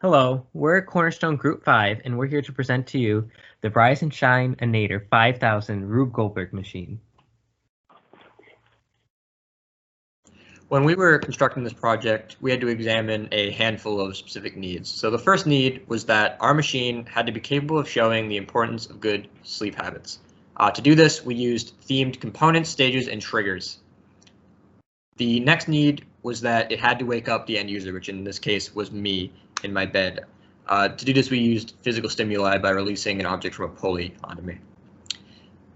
Hello, we're Cornerstone Group 5, and we're here to present to you the Rise and Shine Anator 5000 Rube Goldberg machine. When we were constructing this project, we had to examine a handful of specific needs. So the first need was that our machine had to be capable of showing the importance of good sleep habits. To do this, we used themed components, stages, and triggers. The next need was that it had to wake up the end user, which in this case was me in my bed. To do this, we used physical stimuli by releasing an object from a pulley onto me.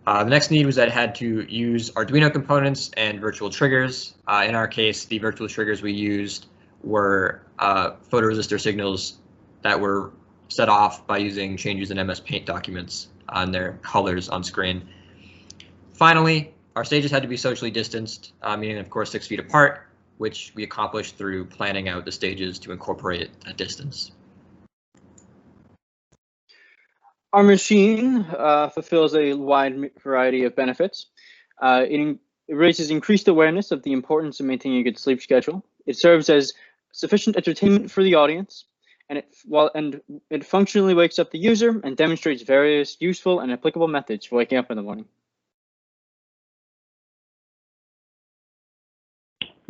The next need was that it had to use Arduino components and virtual triggers. In our case, the virtual triggers we used were photoresistor signals that were set off by using changes in MS Paint documents on their colors on screen. Finally, our stages had to be socially distanced, meaning of course 6 feet apart, which we accomplished through planning out the stages to incorporate that distance. Our machine fulfills a wide variety of benefits. It raises increased awareness of the importance of maintaining a good sleep schedule. It serves as sufficient entertainment for the audience, and it functionally wakes up the user and demonstrates various useful and applicable methods for waking up in the morning.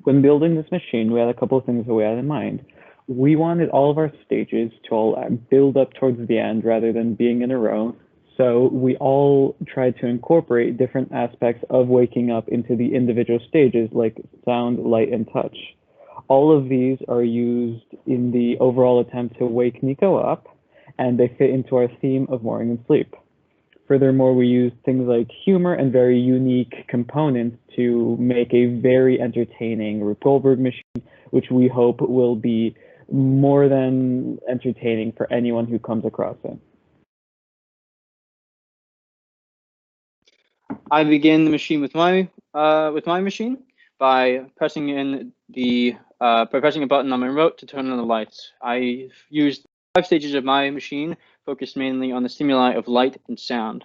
When building this machine, we had a couple of things that we had in mind. We wanted all of our stages to all build up towards the end rather than being in a row. So we all tried to incorporate different aspects of waking up into the individual stages like sound, light, and touch. All of these are used in the overall attempt to wake Nico up, and they fit into our theme of morning and sleep. Furthermore, we used things like humor and very unique components to make a very entertaining Rube Goldberg machine, which we hope will be more than entertaining for anyone who comes across it. I begin the machine with my machine by pressing a button on my remote to turn on the lights. I've used 5 stages of my machine, focused mainly on the stimuli of light and sound.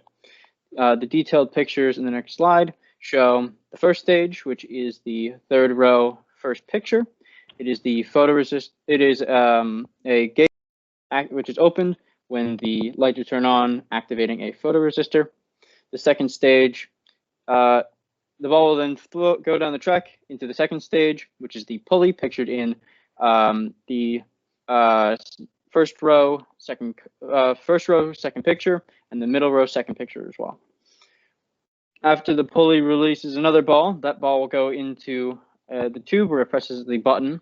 The detailed pictures in the next slide show the first stage, which is the 3rd row first picture. It is the photoresist. It is a gate which is opened when the lights are turned on, activating a photoresistor. The second stage, the ball will then go down the track into the second stage, which is the pulley pictured in the first row, second picture, and the middle row, second picture as well. After the pulley releases another ball, that ball will go into the tube where it presses the button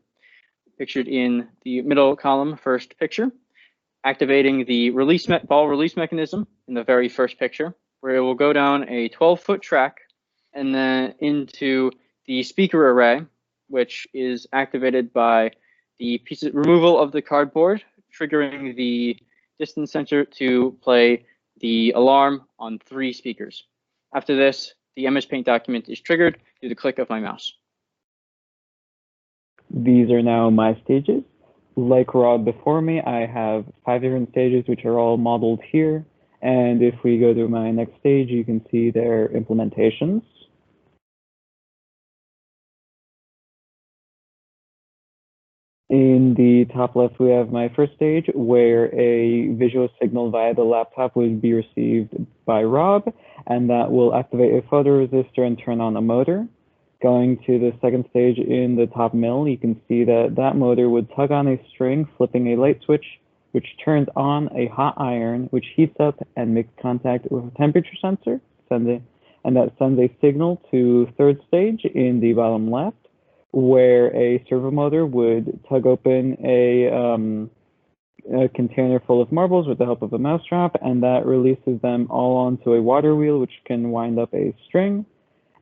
pictured in the middle column, first picture, activating the ball release mechanism in the very first picture, where it will go down a 12-foot track and then into the speaker array, which is activated by the removal of the cardboard, triggering the distance sensor to play the alarm on 3 speakers. After this, the MS Paint document is triggered through the click of my mouse. These are now my stages. Like Rob before me, I have 5 different stages which are all modeled here. And if we go to my next stage, you can see their implementations. In the top left, we have my first stage where a visual signal via the laptop would be received by Rob, and that will activate a photoresistor and turn on a motor. Going to the second stage in the top middle, you can see that that motor would tug on a string, flipping a light switch, which turns on a hot iron, which heats up and makes contact with a temperature sensor, and that sends a signal to third stage in the bottom left, where a servo motor would tug open a container full of marbles with the help of a mousetrap, and that releases them all onto a water wheel, which can wind up a string.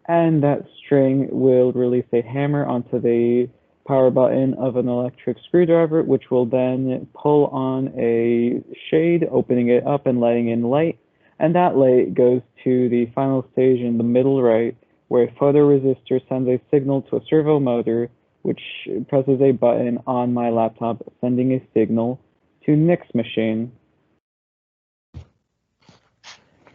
And that string will release a hammer onto the power button of an electric screwdriver, which will then pull on a shade, opening it up and letting in light. And that light goes to the final stage in the middle right, where a photoresistor sends a signal to a servo motor, which presses a button on my laptop, sending a signal to Nick's machine.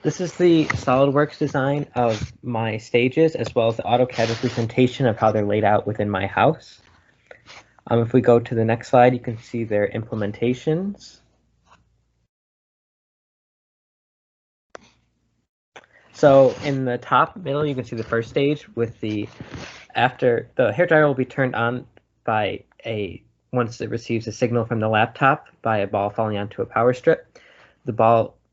This is the SolidWorks design of my stages, as well as the AutoCAD representation of how they're laid out within my house. If we go to the next slide, you can see their implementations. So in the top middle, you can see the first stage with after the hairdryer will be turned on by once it receives a signal from the laptop by a ball falling onto a power strip. The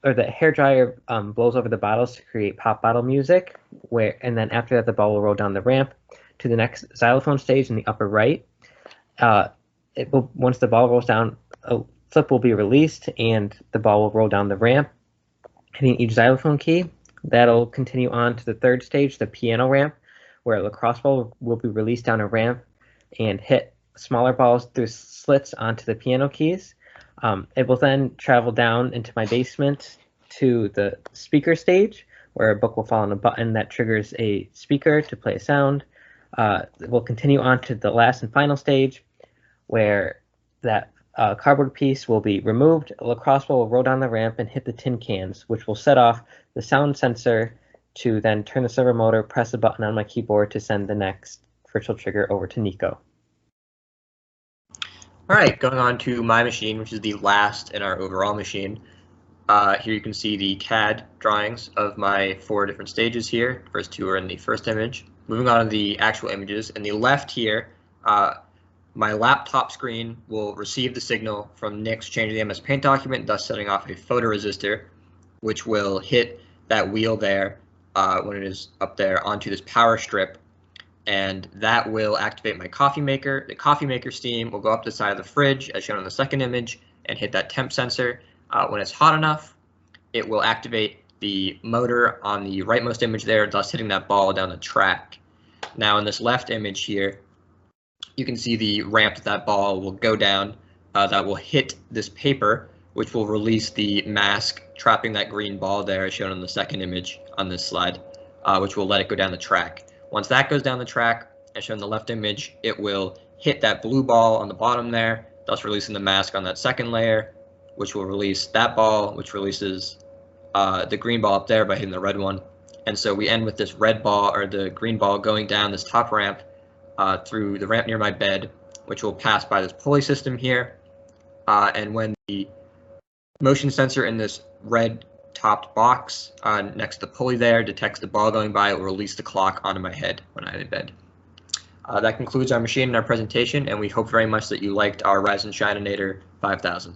hairdryer blows over the bottles to create pop bottle music, and then after that the ball will roll down the ramp to the next xylophone stage in the upper right. Once the ball rolls down, a flip will be released and the ball will roll down the ramp, hitting each xylophone key. That'll continue on to the third stage, the piano ramp, where a lacrosse ball will be released down a ramp and hit smaller balls through slits onto the piano keys. It will then travel down into my basement to the speaker stage, where a book will fall on a button that triggers a speaker to play a sound. It will continue on to the last and final stage, where that cardboard piece will be removed. A lacrosse ball will roll down the ramp and hit the tin cans, which will set off the sound sensor to then turn the servo motor, press a button on my keyboard to send the next virtual trigger over to Nico. All right, going on to my machine, which is the last in our overall machine. Here you can see the CAD drawings of my 4 different stages here. First 2 are in the first image. Moving on to the actual images. In the left here, my laptop screen will receive the signal from Nick's Change the MS Paint document, thus setting off a photoresistor, which will hit that wheel there when it is up there onto this power strip, and that will activate my coffee maker. The coffee maker steam will go up the side of the fridge, as shown in the second image, and hit that temp sensor. When it's hot enough, it will activate the motor on the rightmost image there, thus hitting that ball down the track. Now in this left image here, you can see the ramp that ball will go down, that will hit this paper, which will release the mask trapping that green ball there, as shown in the second image on this slide, which will let it go down the track. Once that goes down the track, as shown in the left image, it will hit that blue ball on the bottom there, thus releasing the mask on that second layer, which will release that ball, which releases the green ball up there by hitting the red one. And so we end with this red ball, or the green ball, going down this top ramp through the ramp near my bed, which will pass by this pulley system here. And when the motion sensor in this red topped box next to the pulley there detects the ball going by, it will release the clock onto my head when I'm in bed. That concludes our machine and our presentation, and we hope very much that you liked our Rise and Shininator 5000.